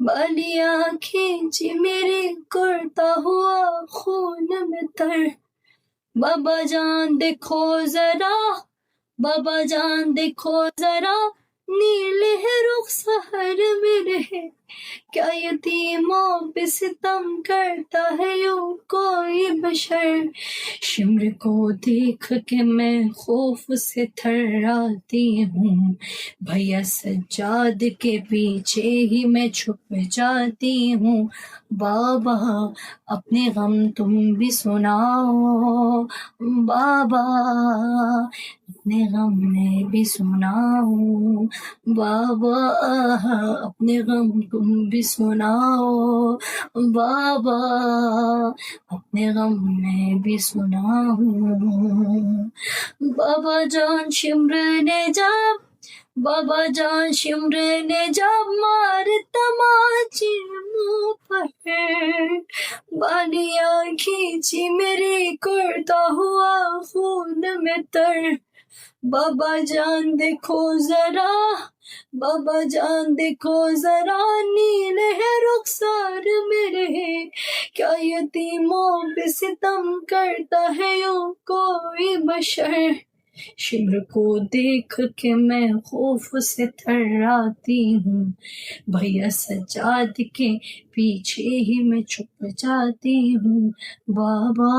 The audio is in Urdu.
بالیاں کھینچی میری کرتا ہوا خون میں تر، بابا جان دیکھو ذرا، بابا جان دیکھو ذرا، نیلے ہے رخسار میرے، کیا یتیموں پہ ستم کرتا ہے یوں کوئی بشر، شمر کو دیکھ کے میں خوف سے تھراتی ہوں، بھیا سجاد کے پیچھے ہی میں چھپ جاتی ہوں، بابا اپنے غم تم بھی سناؤ، بابا اپنے غم میں بھی سناؤ، بابا اپنے غم تم بھی سناؤ، بابا اپنے غم میں بھی سناؤ، بابا جان شمر نے جب، بابا جان شمر نے جب مار تماچے منہ پر، بالیاں کھینچی میری کرتا ہوا خون میں تر، بابا جان دیکھو ذرا، بابا جان دیکھو ذرا، نیلے ہے رخسار میرے، کیا یتیموں پہ ستم کرتا ہے یوں کوئی بشر، شمر کو دیکھ کے میں خوف سے تھراتی ہوں، بھیا سجاد کے پیچھے ہی میں چھپ جاتی ہوں، بابا